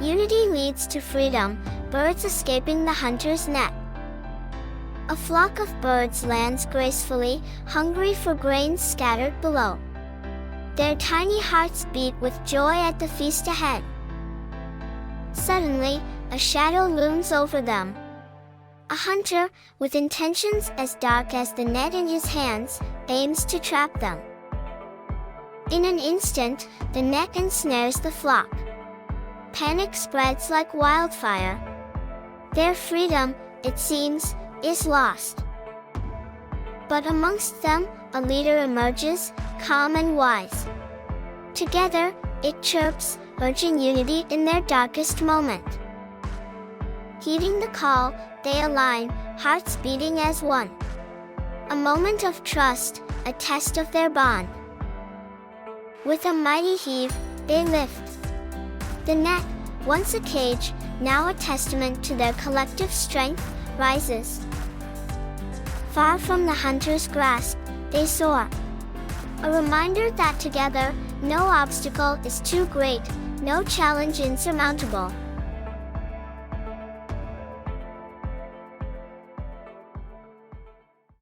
Unity leads to freedom, birds escaping the hunter's net. A flock of birds lands gracefully, hungry for grains scattered below. Their tiny hearts beat with joy at the feast ahead. Suddenly, a shadow looms over them. A hunter, with intentions as dark as the net in his hands, aims to trap them. In an instant, the net ensnares the flock. Panic spreads like wildfire. Their freedom, it seems, is lost. But amongst them, a leader emerges, calm and wise. Together, it chirps, urging unity in their darkest moment. Heeding the call, they align, hearts beating as one. A moment of trust, a test of their bond. With a mighty heave, they lift. The net, once a cage, now a testament to their collective strength, rises. Far from the hunter's grasp, they soar. A reminder that together, no obstacle is too great, no challenge insurmountable.